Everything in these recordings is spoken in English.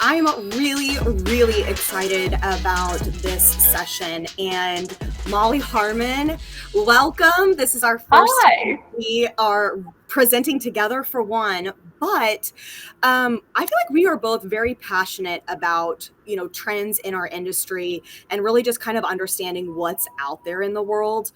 I'm really, really excited about this session. And Molly Harmon, welcome. This is our first Hi. we are presenting together for one. But I feel like we are both very passionate about, trends in our industry and really just kind of understanding what's out there in the world.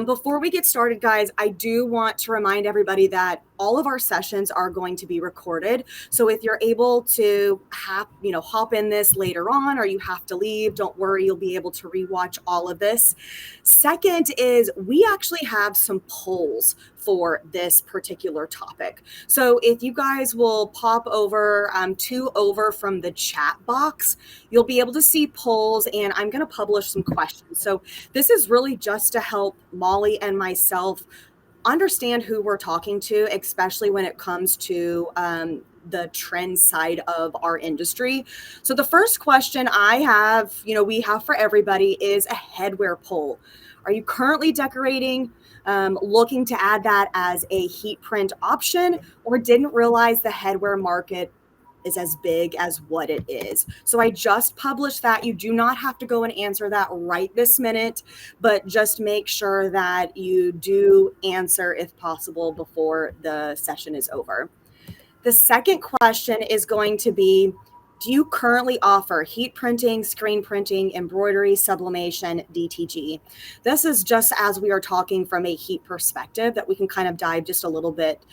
Before we get started, guys, I do want to remind everybody that all of our sessions are going to be recorded. So if you're able to hop in this later on or you have to leave, don't worry, you'll be able to rewatch all of this. Second is we actually have some polls for this particular topic. So if you guys will pop over over from the chat box, you'll be able to see polls, and I'm going to publish some questions. So this is really just to help Molly and myself understand who we're talking to, especially when it comes to the trend side of our industry. So the first question we have for everybody is a headwear poll. Are you currently decorating, looking to add that as a heat print option, or didn't realize the headwear market is as big as what it is? So I just published that. You do not have to go and answer that right this minute, but just make sure that you do answer if possible before the session is over. The second question is going to be, do you currently offer heat printing, screen printing, embroidery, sublimation, DTG? This is just as we are talking from a heat perspective that we can kind of dive just a little bit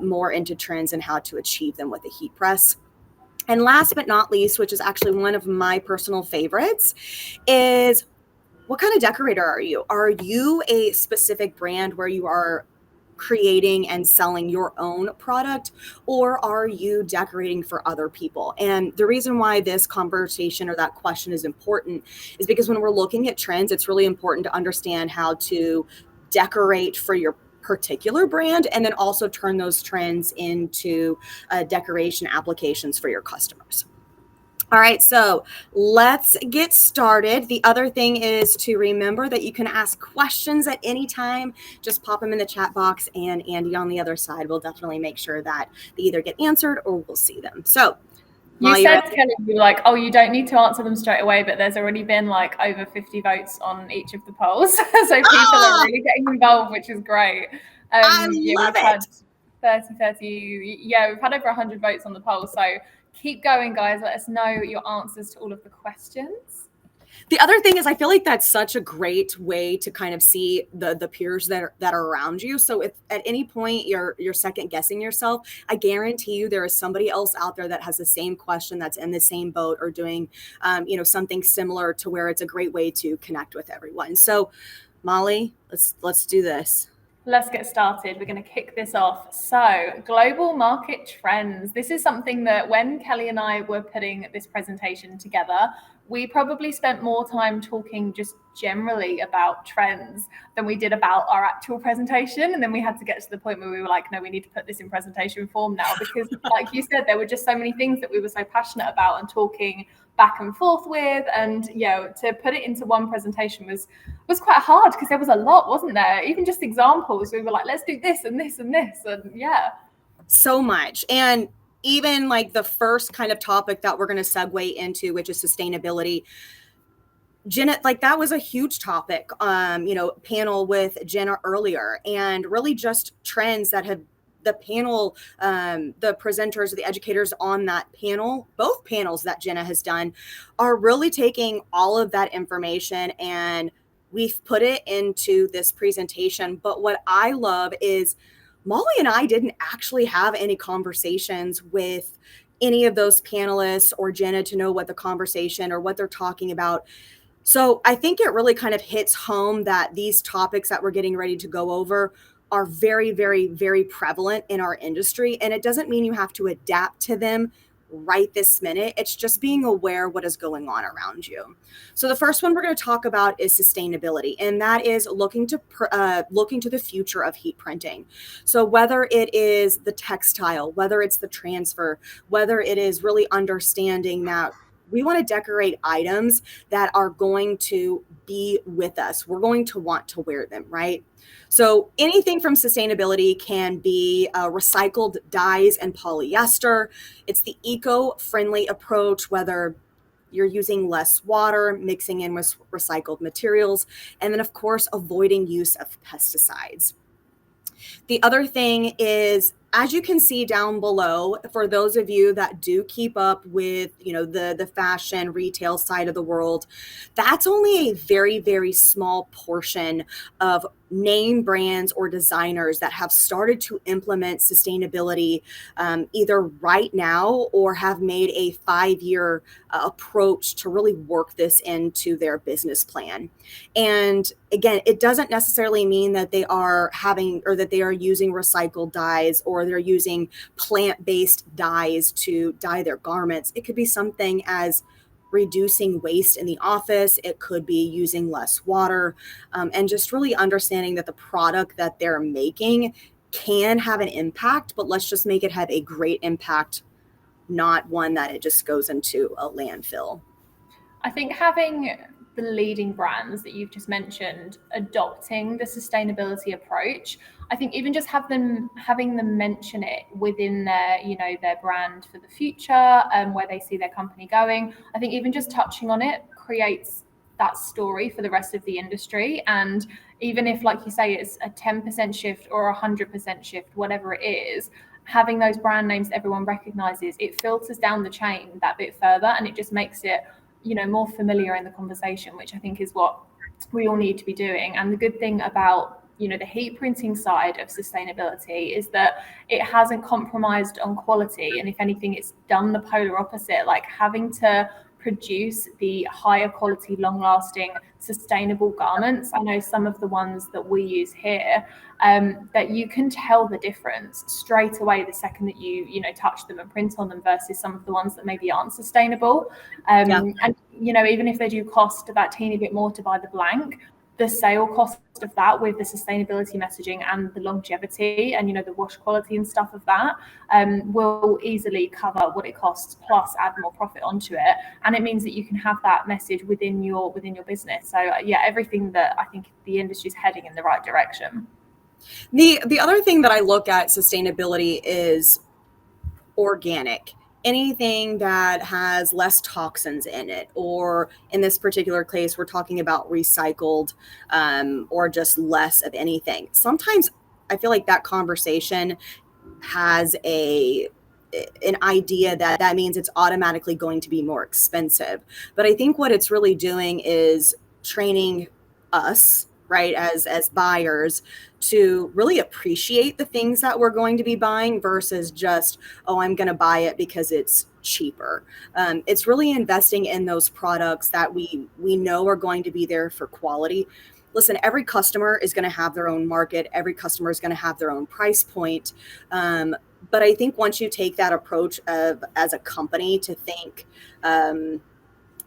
more into trends and how to achieve them with a heat press. And last but not least, which is actually one of my personal favorites, is what kind of decorator are you? Are you a specific brand where you are creating and selling your own product, or are you decorating for other people? And the reason why this conversation or that question is important is because when we're looking at trends, it's really important to understand how to decorate for your particular brand and then also turn those trends into decoration applications for your customers. All right, so let's get started. The other thing is to remember that you can ask questions at any time. Just pop them in the chat box, and Andy on the other side will definitely make sure that they either get answered or we'll see them. So you said, Kelly, you were like, oh, you don't need to answer them straight away, but there's already been like over 50 votes on each of the polls. So people are really getting involved, which is great. I love it. 30, yeah, we've had over 100 votes on the poll. So keep going, guys. Let us know your answers to all of the questions. The other thing is, I feel like that's such a great way to kind of see the peers that are around you. So if at any point you're second guessing yourself, I guarantee you there is somebody else out there that has the same question, that's in the same boat, or doing something similar, to where it's a great way to connect with everyone. So Molly, let's do this. Let's get started. We're going to kick this off. So, global market trends. This is something that when Kelly and I were putting this presentation together, we probably spent more time talking just generally about trends than we did about our actual presentation. And then we had to get to the point where we were like, no, we need to put this in presentation form now, because like you said, there were just so many things that we were so passionate about and talking back and forth with, and to put it into one presentation was quite hard, because there was a lot, wasn't there? Even just examples, we were like, let's do this and this and this, and so much. And even like the first kind of topic that we're going to segue into, which is sustainability, Jenna, like that was a huge topic, panel with Jenna earlier, and really just trends that have the panel, the presenters, the educators on that panel, both panels that Jenna has done, are really taking all of that information and we've put it into this presentation. But what I love is Molly and I didn't actually have any conversations with any of those panelists or Jenna to know what the conversation or what they're talking about. So I think it really kind of hits home that these topics that we're getting ready to go over are very, very, very prevalent in our industry. And it doesn't mean you have to adapt to them right this minute. It's just being aware what is going on around you. So the first one we're going to talk about is sustainability, and that is looking to the future of heat printing. So whether it is the textile, whether it's the transfer, whether it is really understanding that we want to decorate items that are going to be with us. We're going to want to wear them, right? So anything from sustainability can be recycled dyes and polyester. It's the eco-friendly approach, whether you're using less water, mixing in with recycled materials, and then of course avoiding use of pesticides. The other thing is, as you can see down below, for those of you that do keep up with, the fashion retail side of the world, that's only a very, very small portion of name brands or designers that have started to implement sustainability, either right now or have made a 5-year approach to really work this into their business plan. And again, it doesn't necessarily mean that they are having or that they are using recycled dyes or they're using plant-based dyes to dye their garments. It could be something as reducing waste in the office. It could be using less water, and just really understanding that the product that they're making can have an impact, but let's just make it have a great impact, not one that it just goes into a landfill. I think having the leading brands that you've just mentioned adopting the sustainability approach, I think even just having them mention it within their brand for the future, where they see their company going, I think even just touching on it creates that story for the rest of the industry. And even if, like you say, it's a 10% shift or 100% shift, whatever it is, having those brand names that everyone recognizes, it filters down the chain that bit further, and it just makes it more familiar in the conversation, which I think is what we all need to be doing. And the good thing about the heat printing side of sustainability is that it hasn't compromised on quality, and if anything, it's done the polar opposite, like having to produce the higher quality, long lasting, sustainable garments. I know some of the ones that we use here, that you can tell the difference straight away the second that you touch them and print on them versus some of the ones that maybe aren't sustainable. And even if they do cost that teeny bit more to buy the blank, the sale cost of that with the sustainability messaging and the longevity and the wash quality and stuff of that will easily cover what it costs, plus add more profit onto it. And it means that you can have that message within your business. So everything that I think the industry is heading in the right direction. The other thing that I look at sustainability is organic. Anything that has less toxins in it, or in this particular case, we're talking about recycled, or just less of anything. Sometimes I feel like that conversation has an idea that means it's automatically going to be more expensive. But I think what it's really doing is training us, right, as buyers, to really appreciate the things that we're going to be buying versus just, oh, I'm going to buy it because it's cheaper. It's really investing in those products that we know are going to be there for quality. Listen, every customer is going to have their own market. Every customer is going to have their own price point. But I think once you take that approach of, as a company, to think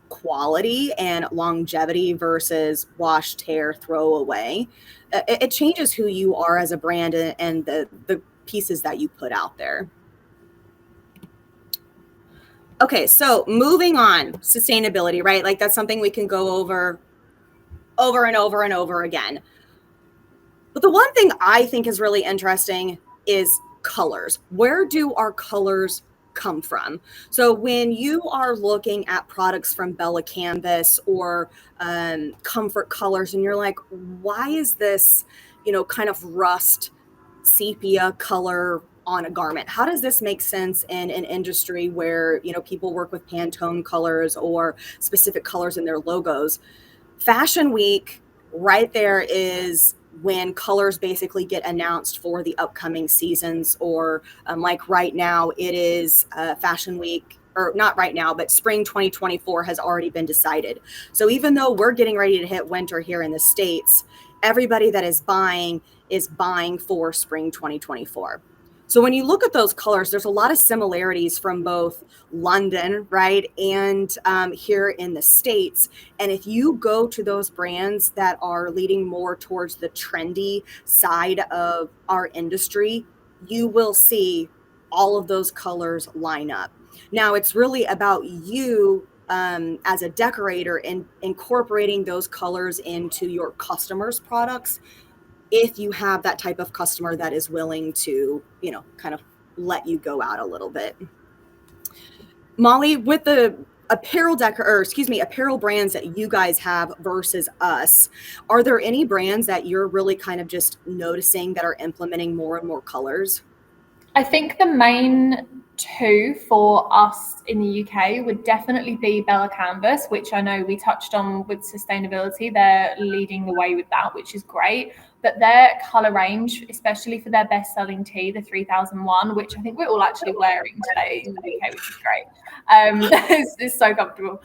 quality and longevity versus wash, tear, throw away, it changes who you are as a brand and the pieces that you put out there. Okay, so moving on, sustainability, right? Like that's something we can go over and over and over again. But the one thing I think is really interesting is colors. Where do our colors come from? So when you are looking at products from Bella Canvas or Comfort Colors, and you're like, why is this, kind of rust sepia color on a garment? How does this make sense in an industry where, people work with Pantone colors or specific colors in their logos? Fashion Week, right there, is when colors basically get announced for the upcoming seasons, or like right now it is Fashion Week, or not right now, but spring 2024 has already been decided. So even though we're getting ready to hit winter here in the States, everybody that is buying for spring 2024. So when you look at those colors, there's a lot of similarities from both London, right, and here in the States. And if you go to those brands that are leading more towards the trendy side of our industry, you will see all of those colors line up. Now, it's really about you as a decorator and incorporating those colors into your customers' products, if you have that type of customer that is willing to, kind of let you go out a little bit. Molly, with the apparel brands that you guys have versus us, are there any brands that you're really kind of just noticing that are implementing more and more colors? I think the main two for us in the UK would definitely be Bella Canvas, which I know we touched on with sustainability. They're leading the way with that, which is great. But their colour range, especially for their best-selling tee, the 3001, which I think we're all actually wearing today in the UK, which is great. It's so comfortable.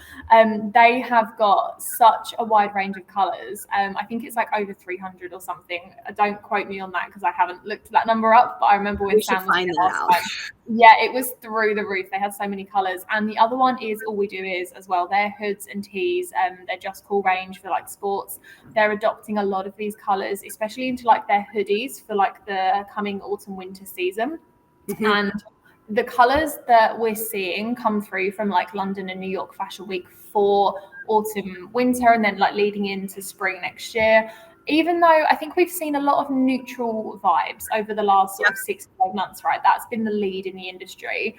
They have got such a wide range of colours. I think it's like over 300 or something. Don't quote me on that because I haven't looked that number up, but I remember when Sam was here last time. Yeah, it was through the roof. They had so many colours. And the other one is All We Do Is as well. Their hoods and tees, their Just Cool range for like sports. They're adopting a lot of these colours, especially into like their hoodies for like the coming autumn winter season. Mm-hmm. And the colours that we're seeing come through from like London and New York Fashion Week for autumn winter and then like leading into spring next year, even though I think we've seen a lot of neutral vibes over the last sort of 6 to 8 months, right? That's been the lead in the industry.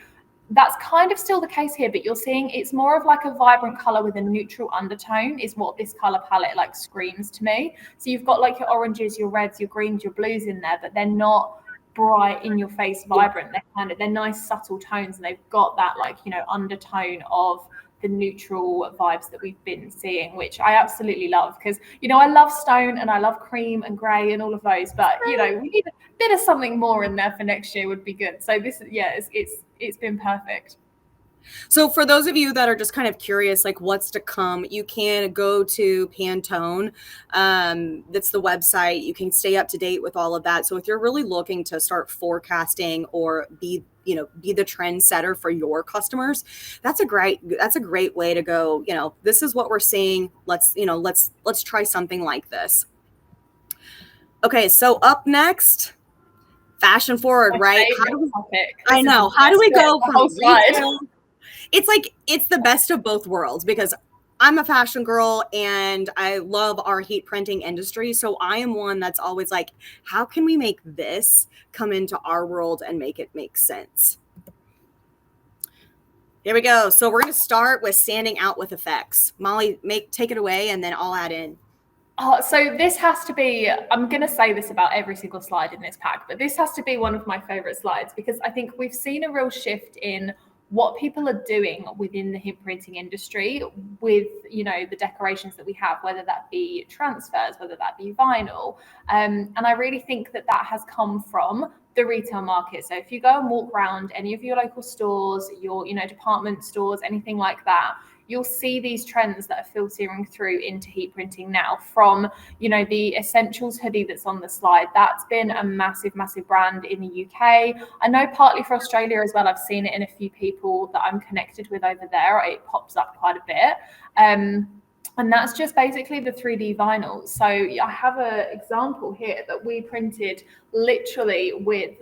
That's kind of still the case here, but you're seeing it's more of like a vibrant color with a neutral undertone is what this color palette like screams to me. So you've got like your oranges, your reds, your greens, your blues in there, but they're not bright in your face vibrant. They're nice subtle tones, and they've got that like, undertone of the neutral vibes that we've been seeing, which I absolutely love because, I love stone and I love cream and grey and all of those, but, we need a bit of something more in there for next year would be good. So this, it's been perfect. So for those of you that are just kind of curious, like what's to come, you can go to Pantone. That's the website. You can stay up to date with all of that. So if you're really looking to start forecasting or be the trendsetter for your customers, that's a great way to go. This is what we're seeing. Let's try something like this. Okay. So up next, fashion forward, right? How do we go from retail? It's like, it's the best of both worlds because I'm a fashion girl and I love our heat printing industry. So I am one that's always like, how can we make this come into our world and make it make sense? Here we go. So we're going to start with standing out with effects. Molly, take it away and then I'll add in. So this has to be, I'm going to say this about every single slide in this pack, but this has to be one of my favorite slides because I think we've seen a real shift in what people are doing within the heat printing industry with, the decorations that we have, whether that be transfers, whether that be vinyl. And I really think that has come from the retail market. So if you go and walk around any of your local stores, your, department stores, anything like that, you'll see these trends that are filtering through into heat printing now from, the Essentials hoodie that's on the slide. That's been a massive, massive brand in the UK. I know partly for Australia as well. I've seen it in a few people that I'm connected with over there. It pops up quite a bit. And that's just basically the 3D vinyl. So I have an example here that we printed literally with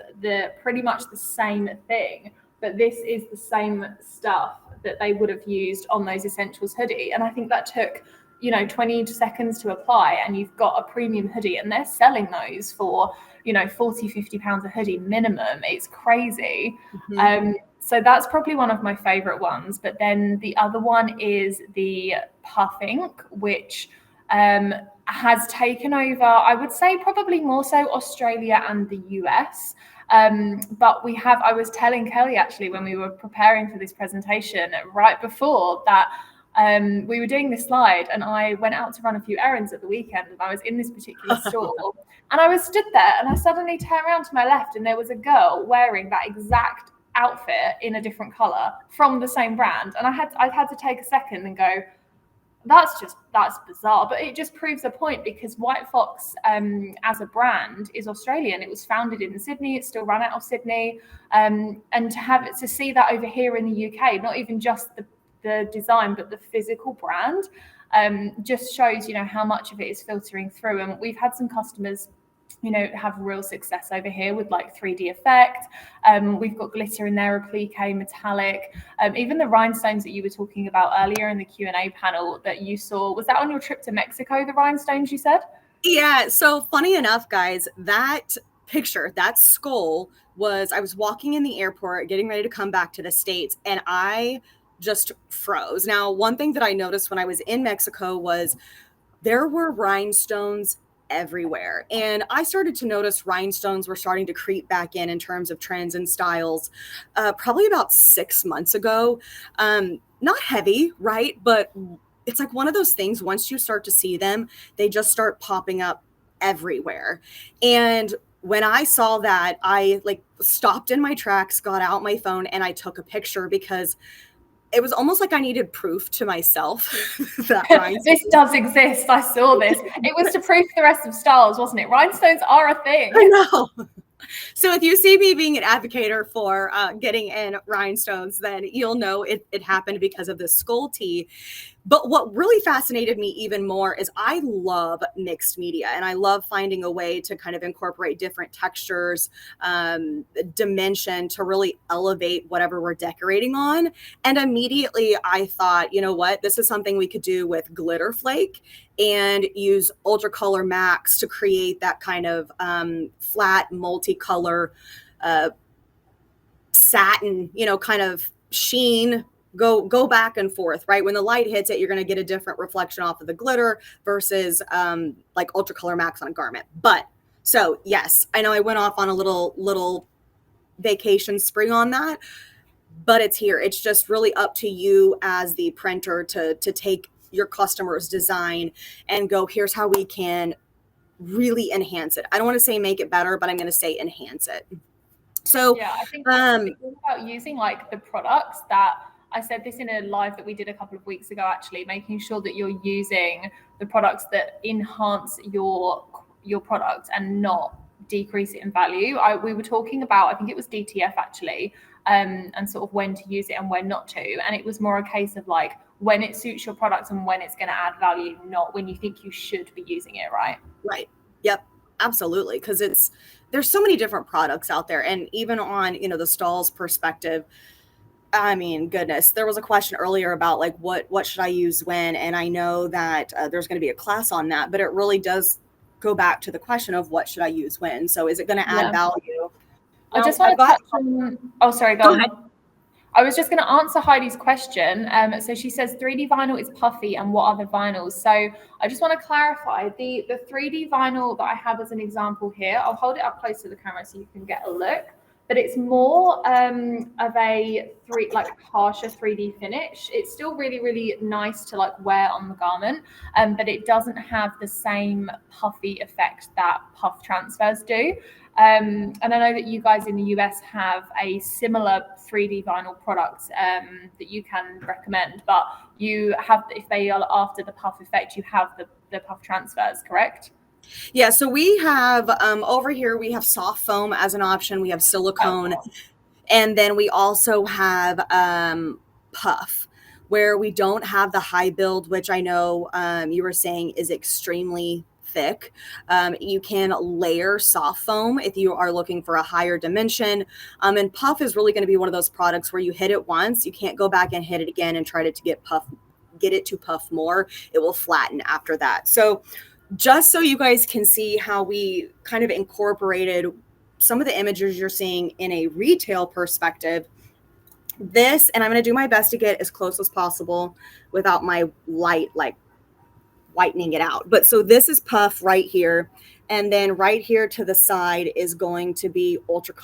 pretty much the same thing, but this is the same stuff that they would have used on those Essentials hoodie. And I think that took, 20 seconds to apply, and you've got a premium hoodie, and they're selling those for, 40, 50 pounds a hoodie minimum. It's crazy. Mm-hmm. So that's probably one of my favorite ones. But then the other one is the Puff Ink, which has taken over, I would say probably more so Australia and the US. But I was telling Kelly actually when we were preparing for this presentation right before that, we were doing this slide and I went out to run a few errands at the weekend and I was in this particular store and I was stood there and I suddenly turned around to my left and there was a girl wearing that exact outfit in a different color from the same brand. And I had to take a second and go, that's bizarre, but it just proves a point because White Fox as a brand is Australian. It was founded in Sydney. It's still run out of Sydney. And to see that over here in the UK, not even just the design, but the physical brand, just shows, how much of it is filtering through. And we've had some customers have real success over here with like 3D effect. We've got glitter in there, applique, metallic, even the rhinestones that you were talking about earlier in the Q&A panel that you saw. Was that on your trip to Mexico, the rhinestones you said? Yeah. So funny enough, guys, that picture, that skull I was walking in the airport getting ready to come back to the States, and I just froze. Now, one thing that I noticed when I was in Mexico was there were rhinestones everywhere. And I started to notice rhinestones were starting to creep back in terms of trends and styles, probably about 6 months ago. Not heavy, right? But it's like one of those things, once you start to see them, they just start popping up everywhere. And when I saw that, I like stopped in my tracks, got out my phone, and I took a picture because it was almost like I needed proof to myself that this does exist. I saw this. It was to prove to the rest of Stahls, wasn't it? Rhinestones are a thing. I know. So if you see me being an advocate for getting in rhinestones, then you'll know it happened because of the skull tee. But what really fascinated me even more is I love mixed media, and I love finding a way to kind of incorporate different textures, dimension to really elevate whatever we're decorating on. And immediately I thought, you know what, this is something we could do with glitter flake and use Ultra Color Max to create that kind of flat multicolor satin, kind of sheen. Go back and forth, right? When the light hits it, you're going to get a different reflection off of the glitter versus like Ultra Color Max on a garment. But so yes, I know I went off on a little vacation spree on that, but it's here. It's just really up to you as the printer to take your customer's design and go, here's how we can really enhance it. I don't want to say make it better, but I'm going to say enhance it. So yeah, I think it's all about using like the products that I said this in a live that we did a couple of weeks ago, actually, making sure that you're using the products that enhance your product and not decrease it in value. We were talking about, I think it was DTF actually, and sort of when to use it and when not to. And it was more a case of like when it suits your product and when it's going to add value, not when you think you should be using it, right? Right. Yep. Absolutely. Because there's so many different products out there. And even on, the Stahls perspective, I mean, goodness, there was a question earlier about like, what should I use when? And I know that there's going to be a class on that, but it really does go back to the question of what should I use when? So is it going to add value? I just want to touch on, oh, sorry, go ahead. I was just going to answer Heidi's question. So she says 3D vinyl is puffy and what other vinyls? So I just want to clarify the 3D vinyl that I have as an example here. I'll hold it up close to the camera so you can get a look. But it's more of a harsher 3D finish. It's still really, really nice to like wear on the garment, but it doesn't have the same puffy effect that puff transfers do. And I know that you guys in the US have a similar 3D vinyl product that you can recommend, but you have, if they are after the puff effect, you have the puff transfers, correct? Yeah, so we have over here, we have soft foam as an option. We have silicone. Oh, cool. And then we also have puff, where we don't have the high build, which I know you were saying is extremely thick. You can layer soft foam if you are looking for a higher dimension. And puff is really going to be one of those products where you hit it once, you can't go back and hit it again and try to get it to puff more. It will flatten after that. So just so you guys can see how we kind of incorporated some of the images you're seeing in a retail perspective, this, and I'm going to do my best to get as close as possible without my light like whitening it out. But so this is puff right here. And then right here to the side is going to be ultra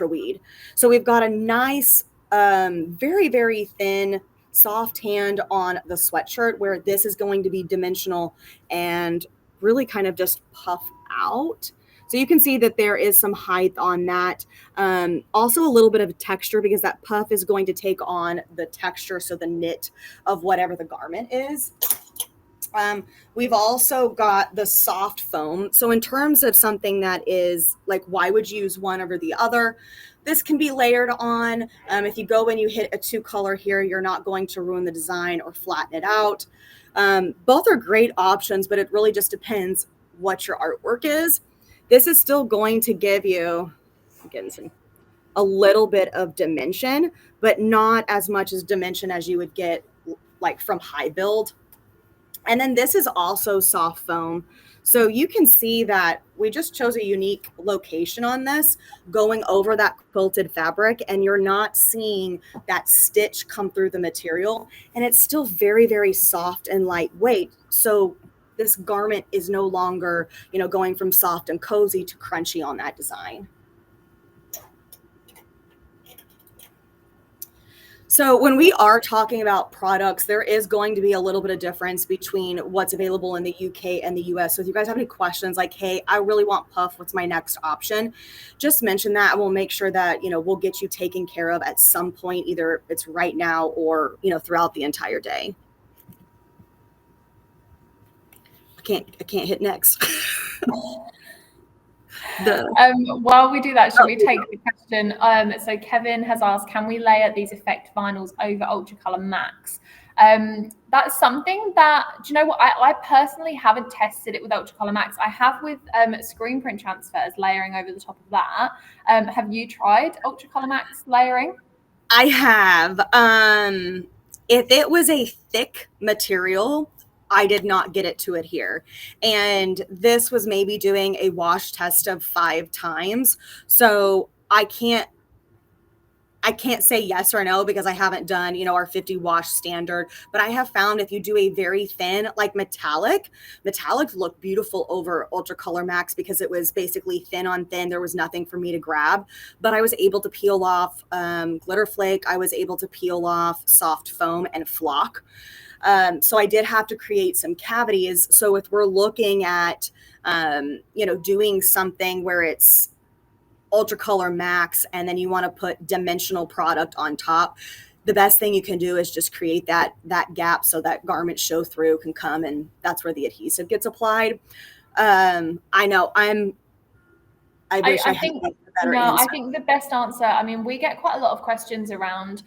weed. So we've got a nice, very, very thin, soft hand on the sweatshirt, where this is going to be dimensional and really kind of just puff out. So you can see that there is some height on that. Also a little bit of texture, because that puff is going to take on the texture, so the knit of whatever the garment is. We've also got the soft foam. So in terms of something that is like, why would you use one over the other? This can be layered on. If you go and you hit a 2-color here, you're not going to ruin the design or flatten it out. Both are great options, but it really just depends what your artwork is, this is still going to give you, I'm getting a little bit of dimension, but not as much as dimension as you would get like from high build. And then this is also soft foam. So you can see that we just chose a unique location on this, going over that quilted fabric, and you're not seeing that stitch come through the material. And it's still very, very soft and lightweight. So this garment is no longer, going from soft and cozy to crunchy on that design. So when we are talking about products, there is going to be a little bit of difference between what's available in the UK and the US. So if you guys have any questions like, hey, I really want puff, what's my next option? Just mention that and we'll make sure that, we'll get you taken care of at some point, either it's right now or, throughout the entire day. I can't hit next. While we do that, should we take the question? So Kevin has asked, can we layer these effect vinyls over Ultracolor Max? That's something that, do you know what? I personally haven't tested it with Ultracolor Max. I have with screen print transfers layering over the top of that. Have you tried Ultracolor Max layering? I have. If it was a thick material, I did not get it to adhere. And this was maybe doing a wash test of 5 times. So I can't say yes or no because I haven't done, our 50 wash standard, but I have found if you do a very thin, like metallics look beautiful over Ultracolor Max because it was basically thin on thin. There was nothing for me to grab, but I was able to peel off glitter flake. I was able to peel off soft foam and flock. So I did have to create some cavities. So if we're looking at, doing something where it's Ultracolor Max and then you want to put dimensional product on top, the best thing you can do is just create that gap so that garment show through can come, and that's where the adhesive gets applied. I know I think the best answer, I mean, we get quite a lot of questions around,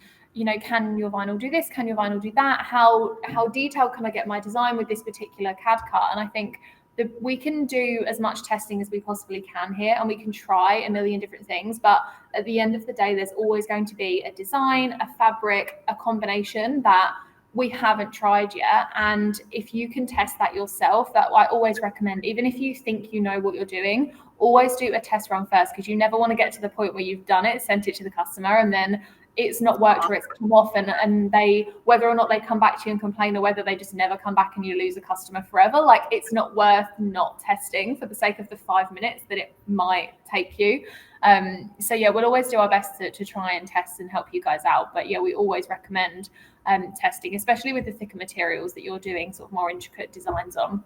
can your vinyl do this? Can your vinyl do that? How detailed can I get my design with this particular CAD cut? And I think that we can do as much testing as we possibly can here, and we can try a million different things. But at the end of the day, there's always going to be a design, a fabric, a combination that we haven't tried yet. And if you can test that yourself, that I always recommend, even if you think you know what you're doing, always do a test run first, because you never want to get to the point where you've done it, sent it to the customer, and then it's not worked or it's come off, and they, whether or not they come back to you and complain or whether they just never come back and you lose a customer forever, like it's not worth not testing for the sake of the 5 minutes that it might take you. So yeah, we'll always do our best to try and test and help you guys out. But yeah, we always recommend testing, especially with the thicker materials that you're doing sort of more intricate designs on.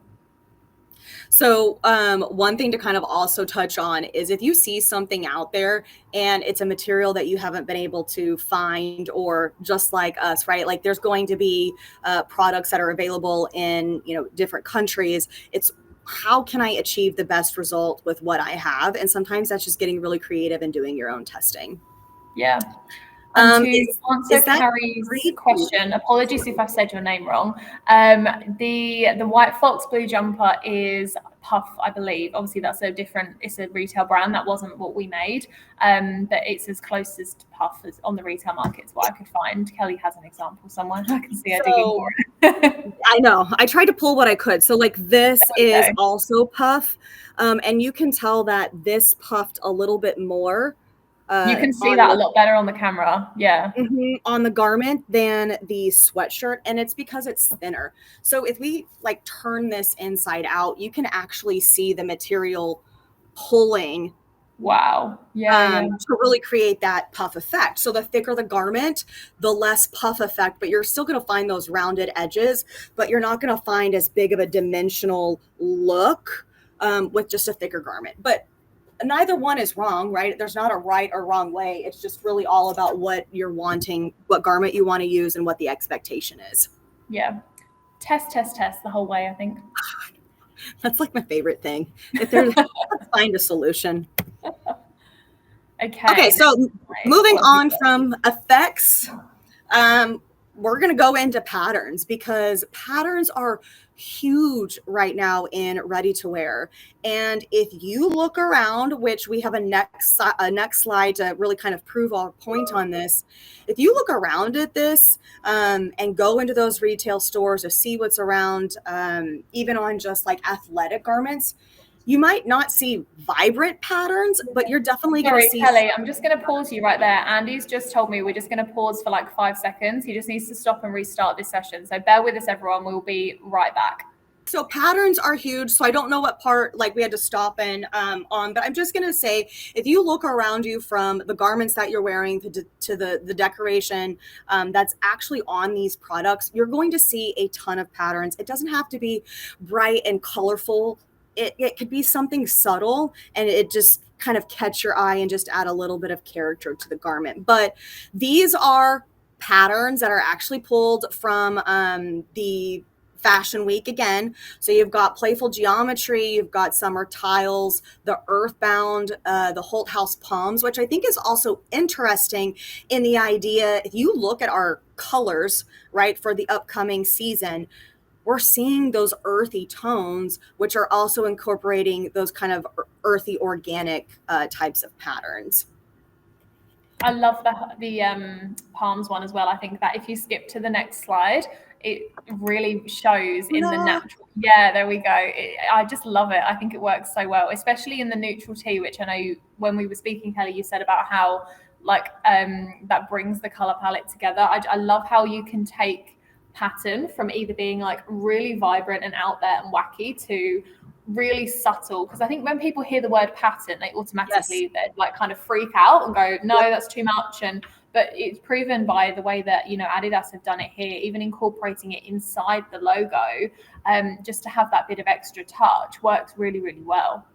So one thing to kind of also touch on is if you see something out there and it's a material that you haven't been able to find, or just like us, right? Like there's going to be products that are available in, different countries. It's how can I achieve the best result with what I have? And sometimes that's just getting really creative and doing your own testing. Yeah. And to answer Carrie's question, apologies if I've said your name wrong. The White Fox blue jumper is Puff, I believe. Obviously, that's it's a retail brand. That wasn't what we made, but it's as close as to Puff as on the retail market is what I could find. Kelly has an example somewhere. I can see her digging for it. I know. I tried to pull what I could. So like this is also Puff, and you can tell that this puffed a little bit more. You can see that a lot better on the camera. Yeah. On the garment than the sweatshirt. And it's because it's thinner. So if we like turn this inside out, you can actually see the material pulling. Wow. Yeah. To really create that puff effect. So the thicker the garment, the less puff effect, but you're still going to find those rounded edges, but you're not going to find as big of a dimensional look with just a thicker garment. But neither one is wrong, right? There's not a right or wrong way. It's just really all about what you're wanting, what garment you want to use, and what the expectation is. Yeah. Test the whole way, I think. That's like my favorite thing. If there's find a solution. Okay, so moving on from effects, we're going to go into patterns, because patterns are huge right now in ready to wear. And if you look around, which we have a next slide to really kind of prove our point on this, if you look around at this and go into those retail stores to see what's around, even on just like athletic garments, you might not see vibrant patterns, but you're definitely going to see. Kelly, I'm just going to pause you right there. Andy's just told me we're just going to pause for like 5 seconds. He just needs to stop and restart this session. So bear with us, everyone. We'll be right back. So patterns are huge. So I don't know what part like we had to stop in on, but I'm just going to say, if you look around you from the garments that you're wearing to the decoration that's actually on these products, you're going to see a ton of patterns. It doesn't have to be bright and colorful. It could be something subtle, and it just kind of catch your eye and just add a little bit of character to the garment. But these are patterns that are actually pulled from the Fashion Week again. So you've got playful geometry, you've got summer tiles, the earthbound, the Holt House palms, which I think is also interesting in the idea. If you look at our colors, right, for the upcoming season, we're seeing those earthy tones, which are also incorporating those kind of earthy organic types of patterns. I love the palms one as well. I think that if you skip to the next slide, it really shows in the natural. Yeah, there we go. I just love it. I think it works so well, especially in the neutral tea, which I know when we were speaking, Kelly, you said about how like that brings the color palette together. I love how you can take pattern from either being like really vibrant and out there and wacky to really subtle, because I think when people hear the word pattern, they automatically they like kind of freak out and go, no, that's too much. But it's proven by the way that, you know, Adidas have done it here, even incorporating it inside the logo, just to have that bit of extra touch works really, really well.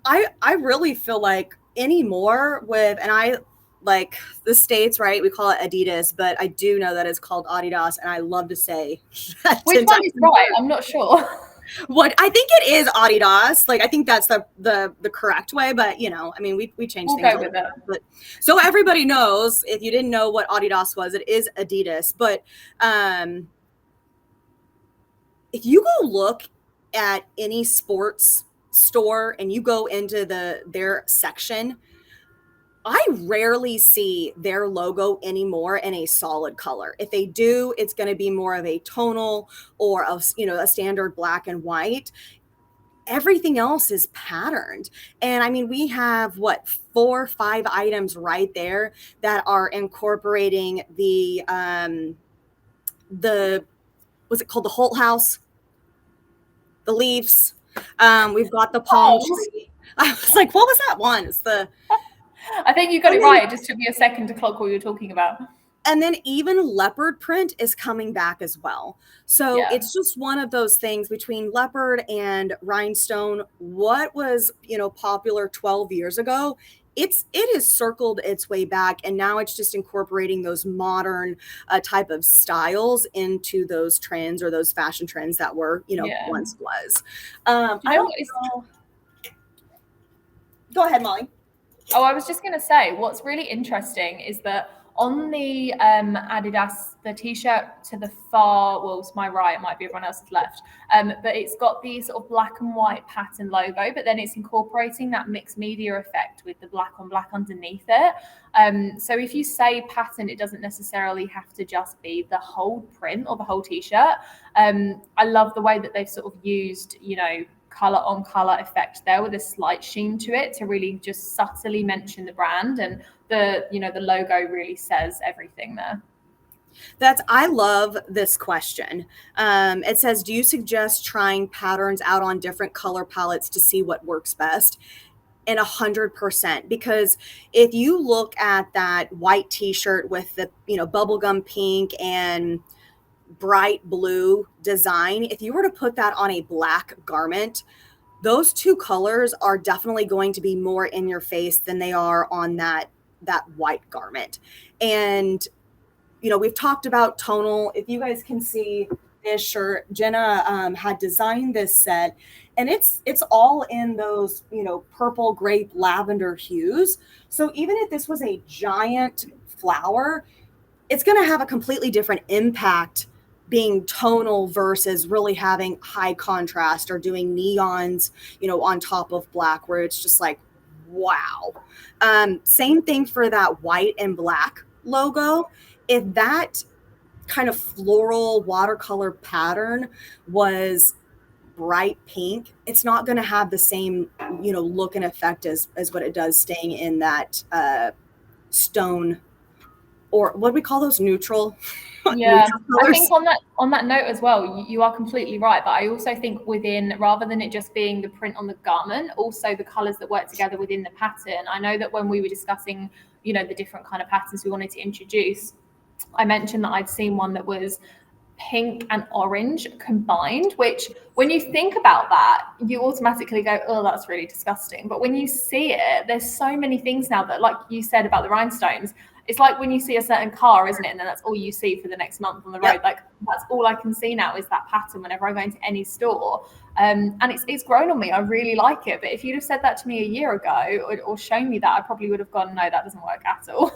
I really feel like anymore with, and I like the States, right? We call it Adidas, but I do know that it's called Adidas, and I love to say that. Which one is right? I'm not sure. What I think it is Adidas. Like I think that's the correct way, but you know, I mean, we change things. We'll go with it. But so everybody knows, if you didn't know what Adidas was, it is Adidas. But if you go look at any sports store and you go into their section, I rarely see their logo anymore in a solid color. If they do, it's going to be more of a tonal or a standard black and white. Everything else is patterned. And I mean, we have 4 or 5 items right there that are incorporating the what's it called? The Holt House, the leaves. We've got the palm tree. I was like, what was that one? It's the I think you got it right. It just took me a second to clock what you're talking about. And then even leopard print is coming back as well. So it's just one of those things between leopard and rhinestone. What was, popular 12 years ago, it has circled its way back, and now it's just incorporating those modern type of styles into those trends or those fashion trends that were, once was. I don't know. Go ahead, Molly. Oh, I was just going to say, what's really interesting is that on the Adidas, the t-shirt to the far, to my right, it might be everyone else's left, but it's got the sort of black and white pattern logo, but then it's incorporating that mixed media effect with the black on black underneath it. So if you say pattern, it doesn't necessarily have to just be the whole print or the whole t-shirt. I love the way that they've sort of used, color on color effect there with a slight sheen to it to really just subtly mention the brand, and the logo really says everything there. I love this question. It says, do you suggest trying patterns out on different color palettes to see what works best? And 100%, because if you look at that white t-shirt with the bubblegum pink and bright blue design, if you were to put that on a black garment, those two colors are definitely going to be more in your face than they are on that white garment. And we've talked about tonal. If you guys can see this shirt, Jenna had designed this set, and it's all in those purple, grape, lavender hues. So even if this was a giant flower, it's going to have a completely different impact being tonal versus really having high contrast, or doing neons, on top of black, where it's just like, wow. Same thing for that white and black logo. If that kind of floral watercolor pattern was bright pink, it's not going to have the same, look and effect as what it does staying in that stone, or what do we call those, neutral? Yeah, Neutral I colors. think on that note as well, you are completely right. But I also think within, rather than it just being the print on the garment, also the colors that work together within the pattern. I know that when we were discussing, the different kind of patterns we wanted to introduce, I mentioned that I'd seen one that was pink and orange combined, which when you think about that, you automatically go, oh, that's really disgusting. But when you see it, there's so many things now that, like you said about the rhinestones, it's like when you see a certain car, isn't it? And then that's all you see for the next month on the road. Yep. Like, that's all I can see now is that pattern whenever I go into any store. And it's grown on me. I really like it. But if you'd have said that to me a year ago, or shown me that, I probably would have gone, no, that doesn't work at all.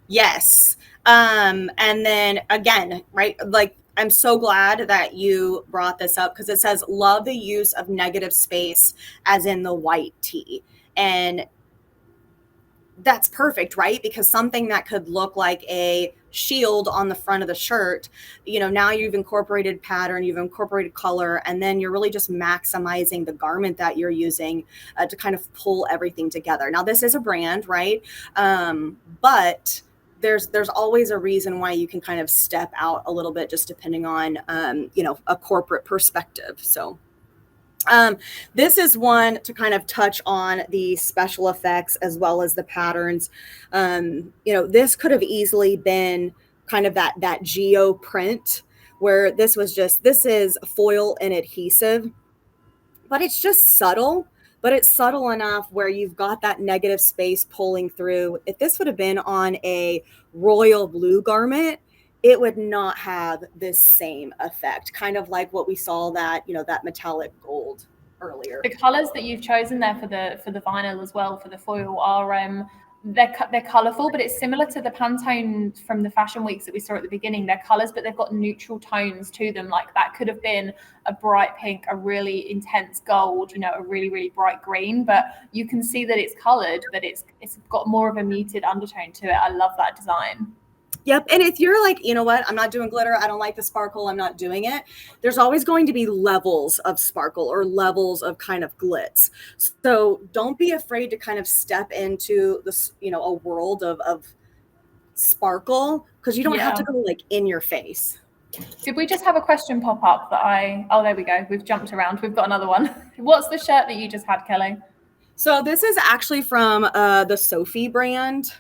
Yes. And then again, right, like, I'm so glad that you brought this up, because it says love the use of negative space, as in the white tee. And that's perfect, right? Because something that could look like a shield on the front of the shirt, now you've incorporated pattern, you've incorporated color, and then you're really just maximizing the garment that you're using to kind of pull everything together. Now, this is a brand, right? But there's always a reason why you can kind of step out a little bit, just depending on, a corporate perspective. So this is one to kind of touch on the special effects as well as the patterns. This could have easily been kind of that geo print, where this is foil and adhesive, but it's just subtle. But it's subtle enough where you've got that negative space pulling through. If this would have been on a royal blue garment, it would not have this same effect, kind of like what we saw that metallic gold earlier. The colors that you've chosen there for the vinyl as well, for the foil, are they're colorful, but it's similar to the Pantone from the fashion weeks that we saw at the beginning. They're colors, but they've got neutral tones to them. Like, that could have been a bright pink, a really intense gold, a really, really bright green, but you can see that it's colored, but it's got more of a muted undertone to it. I love that design. Yep. And if you're like, you know what, I'm not doing glitter, I don't like the sparkle, I'm not doing it, there's always going to be levels of sparkle or levels of kind of glitz. So don't be afraid to kind of step into this, a world of sparkle, because you don't have to go like in your face. Did we just have a question pop up oh, there we go. We've jumped around. We've got another one. What's the shirt that you just had, Kelly? So this is actually from the Sophie brand.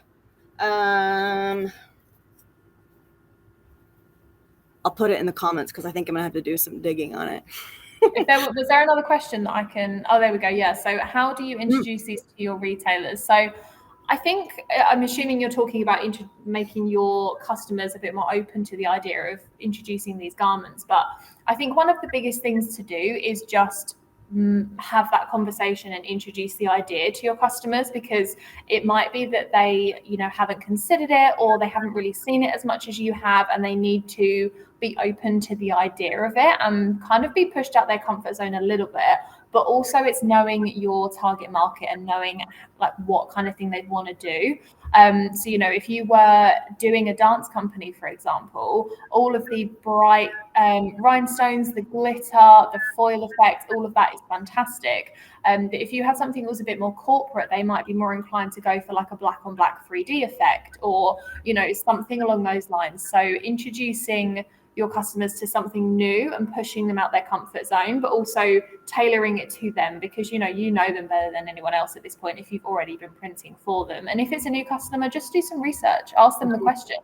I'll put it in the comments, because I think I'm gonna have to do some digging on it. Was there another question that I can? Oh, there we go. Yeah. So how do you introduce these to your retailers? So I'm assuming you're talking about making your customers a bit more open to the idea of introducing these garments. But I think one of the biggest things to do is just have that conversation and introduce the idea to your customers, because it might be that they haven't considered it, or they haven't really seen it as much as you have, and they need to be open to the idea of it and kind of be pushed out their comfort zone a little bit. But also, it's knowing your target market and knowing like what kind of thing they'd want to do. So, if you were doing a dance company, for example, all of the bright rhinestones, the glitter, the foil effect, all of that is fantastic. But if you had something that was a bit more corporate, they might be more inclined to go for like a black on black 3D effect, or, something along those lines. So introducing your customers to something new and pushing them out their comfort zone, but also tailoring it to them, because you know them better than anyone else at this point if you've already been printing for them. And if it's a new customer, just do some research, ask them the question.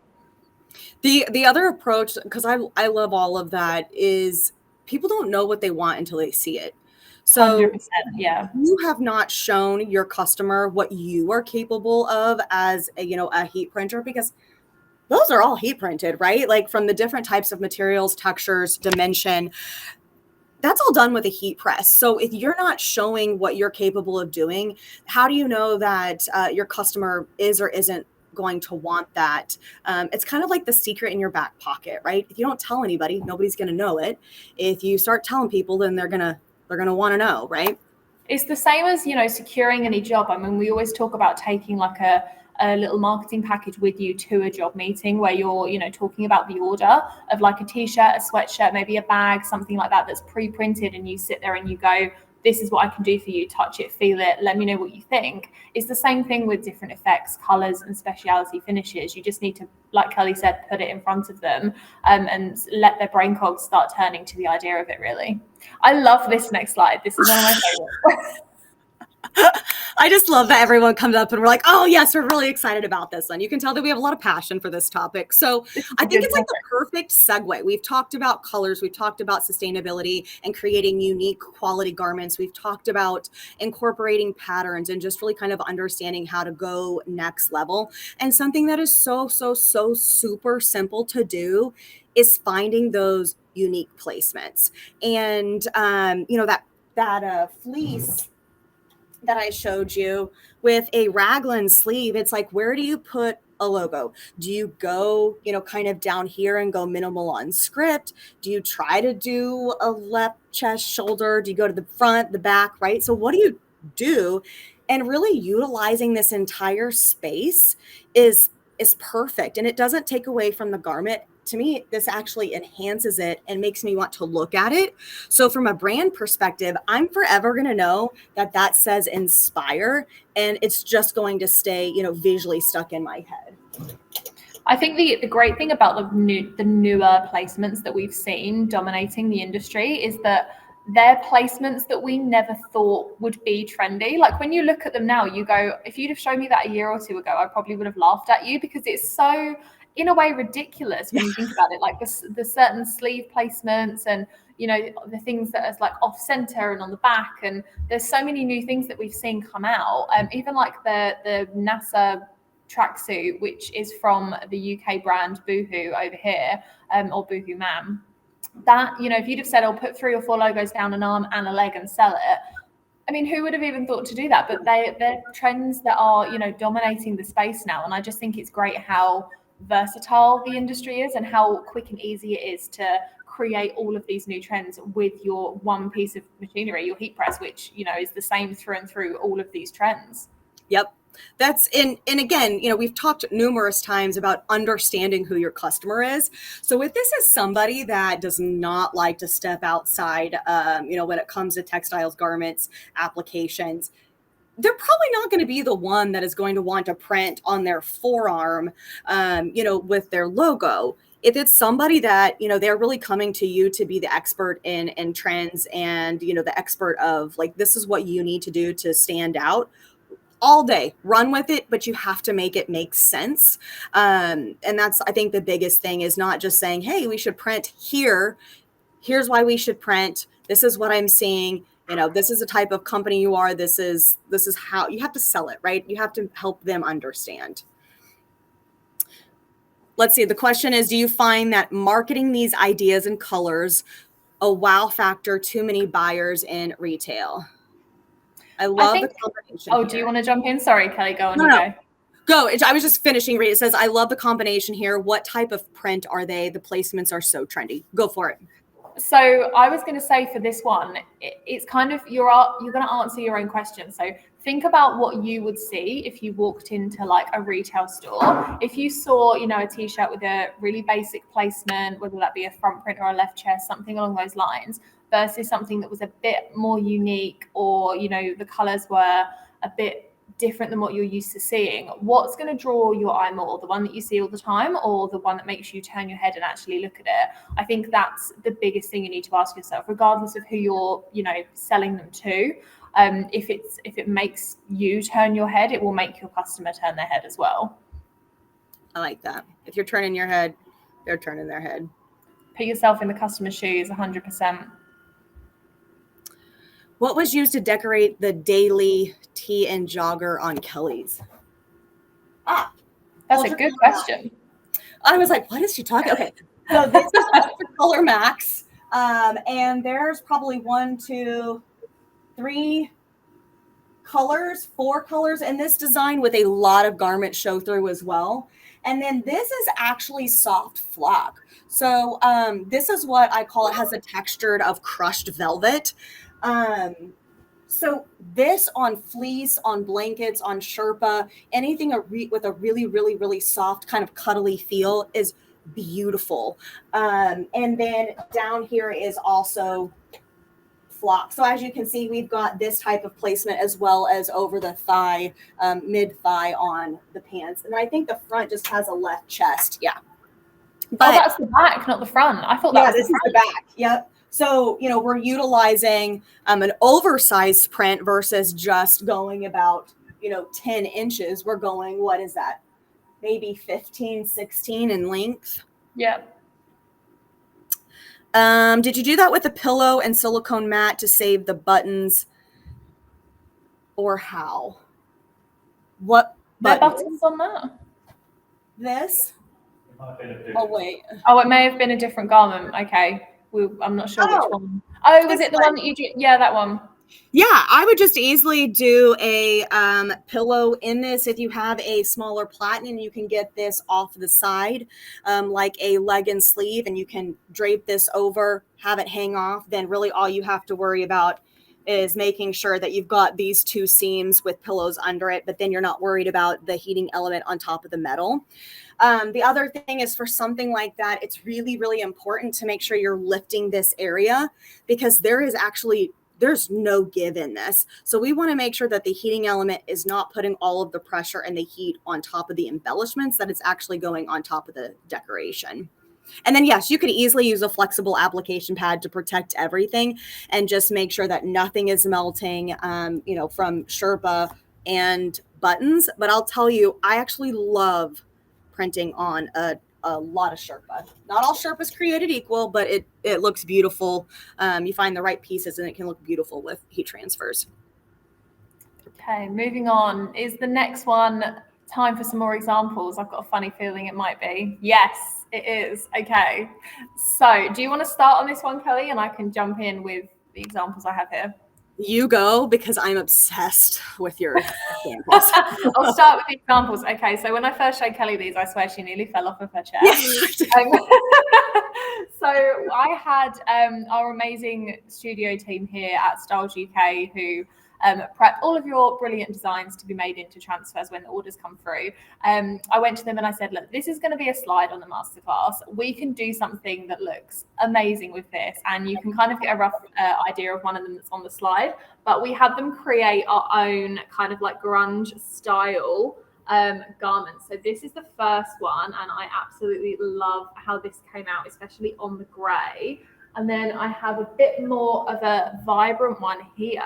The other approach, because I love all of that, is people don't know what they want until they see it. So 100%, yeah. You have not shown your customer what you are capable of as a heat printer, because those are all heat printed, right? Like, from the different types of materials, textures, dimension, that's all done with a heat press. So if you're not showing what you're capable of doing, how do you know that your customer is or isn't going to want that. It's kind of like the secret in your back pocket, right? If you don't tell anybody, nobody's going to know it. If you start telling people, then they're going to want to know, right? It's the same as, securing any job. I mean, we always talk about taking like a little marketing package with you to a job meeting where you're, talking about the order of like a t-shirt, a sweatshirt, maybe a bag, something like that that's pre-printed, and you sit there and you go, this is what I can do for you, touch it, feel it, let me know what you think. It's the same thing with different effects, colors and speciality finishes. You just need to, like Kelly said, put it in front of them and let their brain cogs start turning to the idea of it, really. I love this next slide. This is one of my favorites. I just love that everyone comes up and we're like, oh yes, we're really excited about this. And you can tell that we have a lot of passion for this topic. So I think it's like the perfect segue. We've talked about colors. We've talked about sustainability and creating unique quality garments. We've talked about incorporating patterns and just really kind of understanding how to go next level. And something that is so super simple to do is finding those unique placements. And, that fleece that I showed you with a raglan sleeve, it's like, where do you put a logo? Do you go, kind of down here and go minimal on script? Do you try to do a left chest, shoulder? Do you go to the front, the back, right? So what do you do? And really utilizing this entire space is perfect. And it doesn't take away from the garment. To me, this actually enhances it and makes me want to look at it. So from a brand perspective, I'm forever going to know that says inspire, and it's just going to stay, visually stuck in my head. I think the great thing about the newer placements that we've seen dominating the industry is that they're placements that we never thought would be trendy. Like when you look at them now, you go, if you'd have shown me that a year or two ago, I probably would have laughed at you, because it's so, in a way, ridiculous when you think about it. Like the certain sleeve placements and, the things that are like off center and on the back. And there's so many new things that we've seen come out. Even like the NASA tracksuit, which is from the UK brand Boohoo over here, or Boohoo Ma'am. That, if you'd have said, I'll put 3 or 4 logos down an arm and a leg and sell it, I mean, who would have even thought to do that? But they're trends that are, dominating the space now. And I just think it's great how versatile the industry is and how quick and easy it is to create all of these new trends with your one piece of machinery, your heat press, which, is the same through and through all of these trends. Yep. That's and again, we've talked numerous times about understanding who your customer is. So if this is somebody that does not like to step outside, when it comes to textiles, garments, applications, they're probably not going to be the one that is going to want to print on their forearm, with their logo. If it's somebody that, they're really coming to you to be the expert in trends and, the expert of like, this is what you need to do to stand out. All day, run with it, but you have to make it make sense. And that's, I think, the biggest thing is not just saying, hey, we should print here. Here's why we should print. This is what I'm seeing. This is the type of company you are. This is how you have to sell it, right? You have to help them understand. Let's see. The question is, do you find that marketing these ideas and colors a wow factor too many buyers in retail? I love the combination. Oh, do you want to jump in? Sorry, Kelly, go on. No. Go. I was just finishing reading. It says, I love the combination here. What type of print are they? The placements are so trendy. Go for it. So I was going to say for this one, it's kind of, you're going to answer your own question. So think about what you would see if you walked into like a retail store. If you saw, a t-shirt with a really basic placement, whether that be a front print or a left chest, something along those lines, versus something that was a bit more unique, or, the colors were a bit different than what you're used to seeing, what's going to draw your eye more? The one that you see all the time, or the one that makes you turn your head and actually look at it? I think that's the biggest thing you need to ask yourself, regardless of who you're, selling them to. If it makes you turn your head, it will make your customer turn their head as well. I like that. If you're turning your head, they're turning their head. Put yourself in the customer's shoes, 100%. What was used to decorate the daily tee and jogger on Kelly's? That's a good question. I was like, what is she talking? Okay, so this is the Color Max, and there's probably 1, 2, 3 colors, 4 colors in this design with a lot of garment show through as well. And then this is actually soft flock. So this is what I call, it has a texture of crushed velvet. So this on fleece, on blankets, on Sherpa, anything with a really, really, really soft kind of cuddly feel is beautiful. And then down here is also flock. So as you can see, we've got this type of placement as well as over the thigh, mid thigh on the pants. And I think the front just has a left chest. Yeah. But that's the back, not the front. I thought that was this is the back. Yep. So, we're utilizing an oversized print versus just going about, 10 inches. We're going, what is that? Maybe 15, 16 in length. Yep. Did you do that with a pillow and silicone mat to save the buttons, or how? What buttons on that? This? Oh, wait. Oh, it may have been a different garment. Okay. I'm not sure which one. Oh, was it the one that you did? Yeah, that one. Yeah, I would just easily do a pillow in this. If you have a smaller platen, you can get this off the side like a leg and sleeve, and you can drape this over, have it hang off. Then really all you have to worry about is making sure that you've got these 2 seams with pillows under it, but then you're not worried about the heating element on top of the metal. The other thing is, for something like that, it's really, really important to make sure you're lifting this area, because there's no give in this. So we want to make sure that the heating element is not putting all of the pressure and the heat on top of the embellishments, that it's actually going on top of the decoration. And then, yes, you could easily use a flexible application pad to protect everything and just make sure that nothing is melting, from Sherpa and buttons. But I'll tell you, I actually love printing on a lot of Sherpa. Not all Sherpa is created equal, but it looks beautiful. You find the right pieces and it can look beautiful with heat transfers. Okay, moving on. Is the next one time for some more examples? I've got a funny feeling it might be. Yes, it is. Okay. So do you want to start on this one, Kelly? And I can jump in with the examples I have here. You go, because I'm obsessed with your examples. I'll start with the examples. Okay, so when I first showed Kelly these, I swear she nearly fell off of her chair. So I had our amazing studio team here at Stahls UK who prep all of your brilliant designs to be made into transfers when the orders come through. I went to them and I said, look, this is going to be a slide on the masterclass. We can do something that looks amazing with this, and you can kind of get a rough idea of one of them that's on the slide, but we had them create our own kind of like grunge style garments. So this is the first one, and I absolutely love how this came out, especially on the grey. And then I have a bit more of a vibrant one here.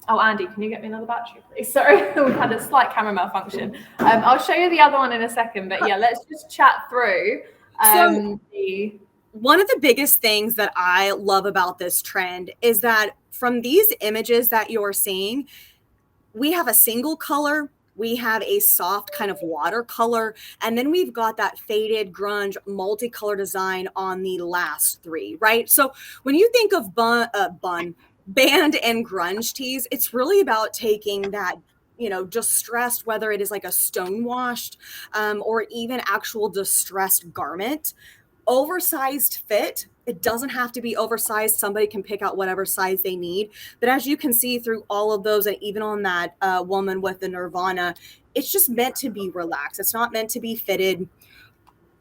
Oh, Andy, can you get me another battery, please? Sorry, we've had a slight camera malfunction. I'll show you the other one in a second, but yeah, let's just chat through. One of the biggest things that I love about this trend is that from these images that you're seeing, we have a single color, we have a soft kind of watercolor, and then we've got that faded grunge multicolor design on the last 3, right? So when you think of band and grunge tees, it's really about taking that, distressed, whether it is like a stonewashed or even actual distressed garment, oversized fit. It doesn't have to be oversized. Somebody can pick out whatever size they need. But as you can see through all of those, and even on that woman with the Nirvana, it's just meant to be relaxed. It's not meant to be fitted.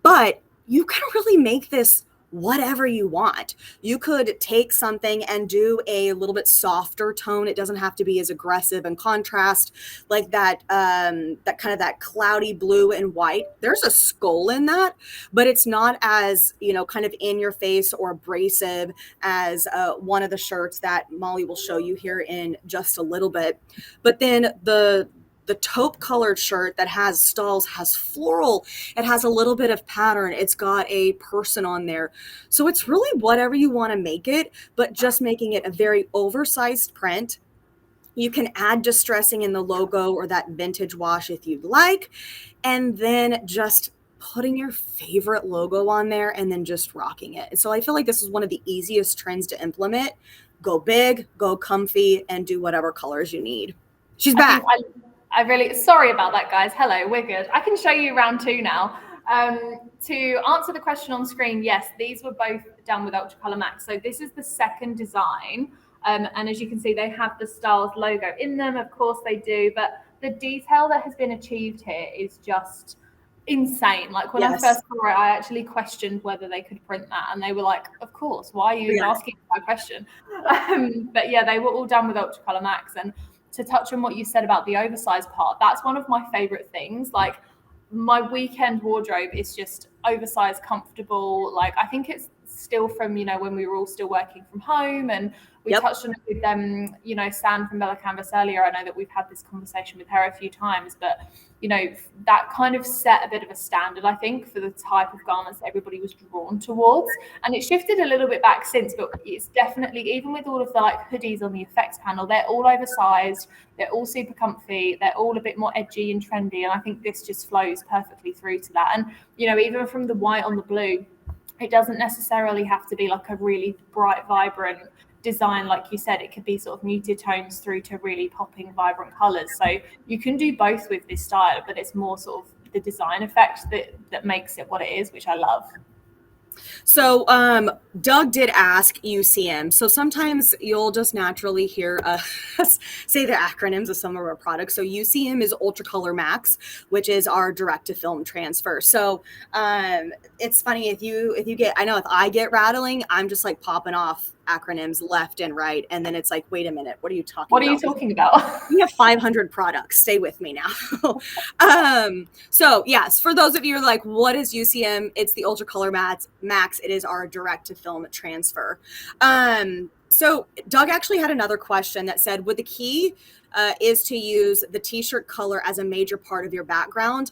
But you can really make this whatever you want. You could take something and do a little bit softer tone. It doesn't have to be as aggressive and contrast, like that kind of that cloudy blue and white. There's a skull in that, but it's not as, kind of in your face or abrasive as one of the shirts that Molly will show you here in just a little bit. But then the taupe colored shirt that has Stahls has floral. It has a little bit of pattern. It's got a person on there. So it's really whatever you want to make it, but just making it a very oversized print. You can add distressing in the logo or that vintage wash if you'd like, and then just putting your favorite logo on there and then just rocking it. And so I feel like this is one of the easiest trends to implement. go big, go comfy, and do whatever colors you need. She's back. I really, sorry about that, guys. Hello, we're good. I can show you round 2 now. To answer the question on screen, yes, these were both done with Ultracolor Max. So this is the second design. And as you can see, they have the Stahls logo in them. Of course they do. But the detail that has been achieved here is just insane. Like when I first saw it, I actually questioned whether they could print that. And they were like, of course, why are you asking that question? But yeah, they were all done with Ultracolor Max. And to touch on what you said about the oversized part, that's one of my favorite things. Like my weekend wardrobe is just oversized, comfortable. Like I think it's still from, when we were all still working from home, and we touched on it with Sam from Bella Canvas earlier. I know that we've had this conversation with her a few times, but that kind of set a bit of a standard, I think, for the type of garments that everybody was drawn towards. And it shifted a little bit back since, but it's definitely, even with all of the like hoodies on the effects panel, they're all oversized, they're all super comfy, they're all a bit more edgy and trendy. And I think this just flows perfectly through to that. And, even from the white on the blue, it doesn't necessarily have to be like a really bright, vibrant design. Like you said, it could be sort of muted tones through to really popping, vibrant colors. So you can do both with this style, but it's more sort of the design effect that makes it what it is, which I love. So Doug did ask UCM. So sometimes you'll just naturally hear us say the acronyms of some of our products. So UCM is Ultracolor Max, which is our direct to film transfer. So it's funny if you get, I know if I get rattling, I'm just like popping off acronyms left and right, and then it's like, wait a minute, what are you talking about? We have 500 products. Stay with me now. So yes, for those of you like, what is UCM? It's the Ultracolor Max. It is our direct to film transfer. So Doug actually had another question that said, would the key is to use the t-shirt color as a major part of your background?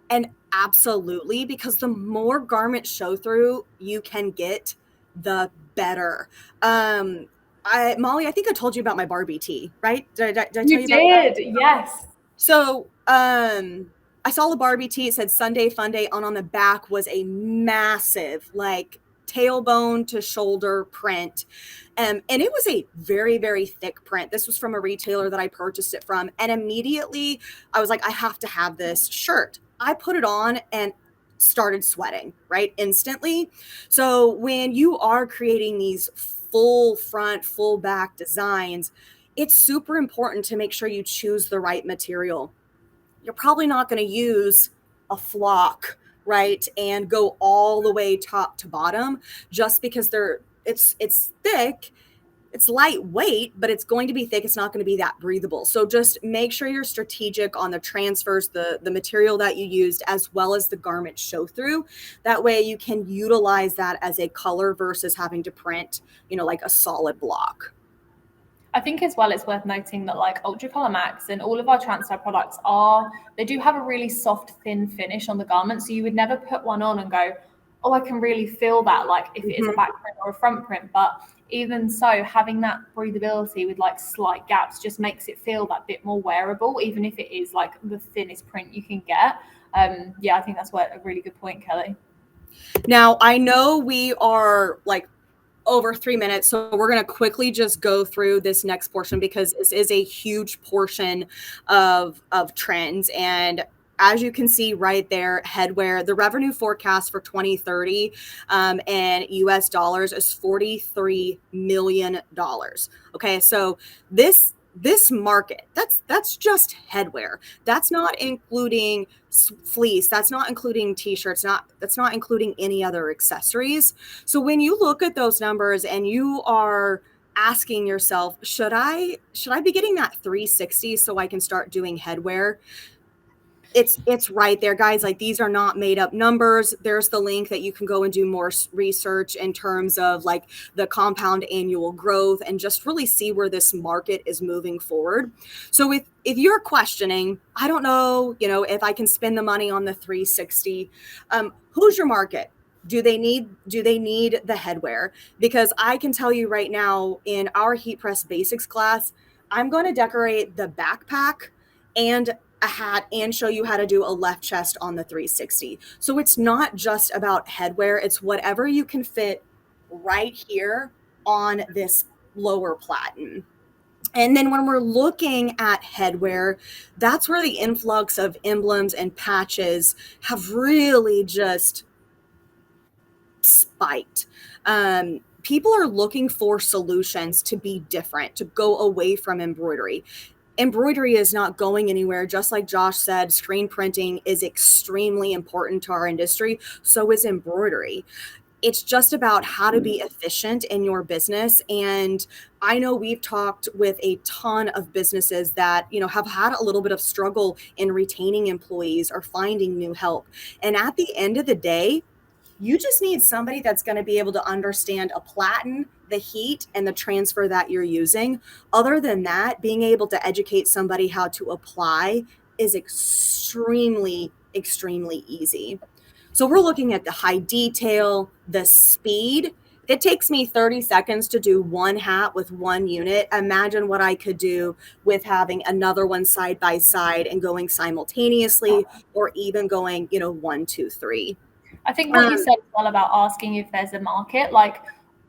And absolutely, because the more garment show through you can get, the better. Molly, I think I told you about my Barbie tee, right? Did I tell you about that? Yes. So I saw the Barbie tee. It said Sunday Fun Day, and on the back was a massive, like, tailbone to shoulder print. And it was a very, very thick print. This was from a retailer that I purchased it from. And immediately I was like, I have to have this shirt. I put it on and started sweating, right? Instantly. So when you are creating these full front, full back designs, it's super important to make sure you choose the right material. You're probably not going to use a flock, right? And go all the way top to bottom just because it's thick. It's lightweight, but it's going to be thick. It's not going to be that breathable. So just make sure you're strategic on the transfers, the material that you used, as well as the garment show through. That way you can utilize that as a color versus having to print, like a solid block. I think as well, it's worth noting that like Ultracolor Max and all of our transfer products they do have a really soft, thin finish on the garment. So you would never put one on and go, oh, I can really feel that, like if it is a back print or a front print. But even so, having that breathability with like slight gaps just makes it feel that bit more wearable, even if it is like the thinnest print you can get. I think that's a really good point, Kelly. Now, I know we are like over 3 minutes, so we're going to quickly just go through this next portion because this is a huge portion of trends. And as you can see right there, headwear, the revenue forecast for 2030 in US dollars is $43 million. Okay, so this market, that's just headwear. That's not including fleece. That's not including t-shirts. That's not including any other accessories. So when you look at those numbers and you are asking yourself, should I be getting that 360 so I can start doing headwear? It's right there, guys. Like, these are not made up numbers. There's the link that you can go and do more research in terms of like the compound annual growth and just really see where this market is moving forward. So if you're questioning, I don't know, if I can spend the money on the 360, who's your market? Do they need the headwear? Because I can tell you right now, in our Heat Press Basics class, I'm going to decorate the backpack and a hat and show you how to do a left chest on the 360. So it's not just about headwear. It's whatever you can fit right here on this lower platen. And then when we're looking at headwear, that's where the influx of emblems and patches have really just spiked. People are looking for solutions to be different, to go away from embroidery. Embroidery is not going anywhere. Just like Josh said, screen printing is extremely important to our industry. So is embroidery. It's just about how to be efficient in your business. And I know we've talked with a ton of businesses that, have had a little bit of struggle in retaining employees or finding new help. And at the end of the day, you just need somebody that's going to be able to understand a platen, the heat, and the transfer that you're using. Other than that, being able to educate somebody how to apply is extremely, extremely easy. So we're looking at the high detail, the speed. If it takes me 30 seconds to do one hat with one unit, imagine what I could do with having another one side by side and going simultaneously, or even going, 1, 2, 3. I think what you said as well about asking if there's a market, like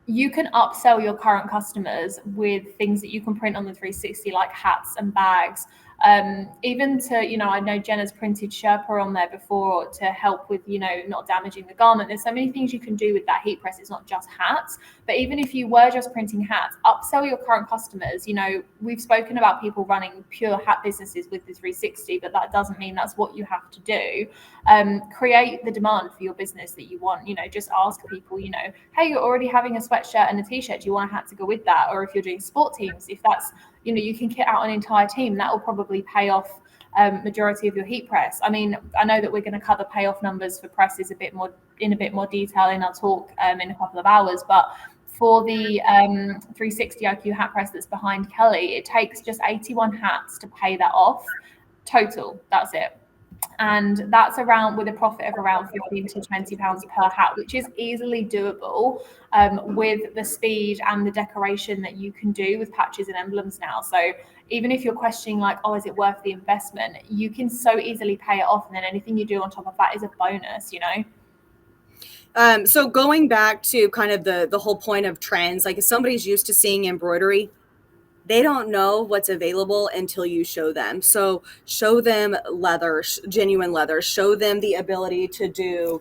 you can upsell your current customers with things that you can print on the 360, like hats and bags. Even to, I know Jenna's printed Sherpa on there before to help with, not damaging the garment. There's so many things you can do with that heat press. It's not just hats, but even if you were just printing hats, upsell your current customers. We've spoken about people running pure hat businesses with the 360, but that doesn't mean that's what you have to do. Create the demand for your business that you want. Just ask people, hey, you're already having a sweatshirt and a t-shirt. Do you want a hat to go with that? Or if you're doing sport teams, if that's, you can kit out an entire team, that will probably pay off majority of your heat press. I mean, I know that we're going to cover payoff numbers for presses in a bit more detail in our talk in a couple of hours, but for the 360 IQ hat press that's behind Kelly, it takes just 81 hats to pay that off total. That's it. And that's around with a profit of around £15 to £20 per hat, which is easily doable with the speed and the decoration that you can do with patches and emblems now. So even if you're questioning like, oh, is it worth the investment? You can so easily pay it off. And then anything you do on top of that is a bonus, So going back to kind of the whole point of trends, like if somebody's used to seeing embroidery, they don't know what's available until you show them. So show them leather, genuine leather, show them the ability to do,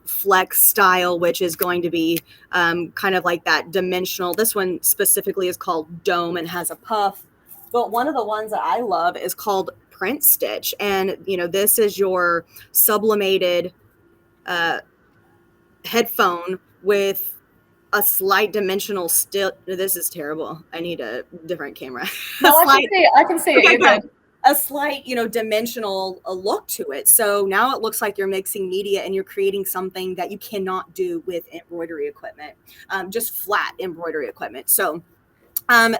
flex style, which is going to be kind of like that dimensional. This one specifically is called dome and has a puff. But one of the ones that I love is called print stitch. And, this is your sublimated headphone with a slight dimensional still. This is terrible. I need a different camera. No, I can see it. Okay, You're good. A slight, dimensional look to it. So now it looks like you're mixing media and you're creating something that you cannot do with embroidery equipment, just flat embroidery equipment. So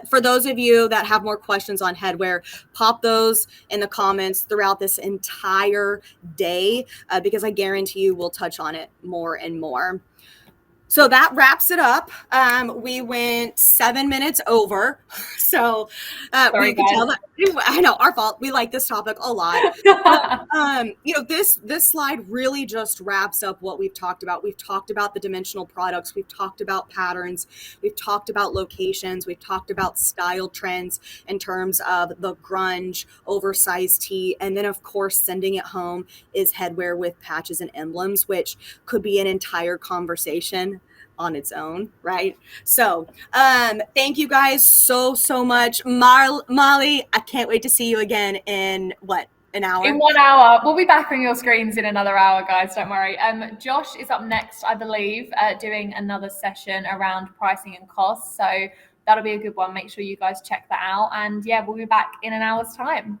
for those of you that have more questions on headwear, pop those in the comments throughout this entire day because I guarantee you we'll touch on it more and more. So that wraps it up. We went 7 minutes over. So Sorry, we can tell that, I know, our fault. We like this topic a lot. But, this slide really just wraps up what we've talked about. We've talked about the dimensional products. We've talked about patterns. We've talked about locations. We've talked about style trends in terms of the grunge, oversized tee. And then, of course, sending it home is headwear with patches and emblems, which could be an entire conversation on its own, right? So thank you guys so much. Molly, I can't wait to see you again in an hour? In 1 hour. We'll be back on your screens in another hour, guys, don't worry. Josh is up next, I believe, doing another session around pricing and costs, so that'll be a good one. Make sure you guys check that out, and yeah, we'll be back in an hour's time.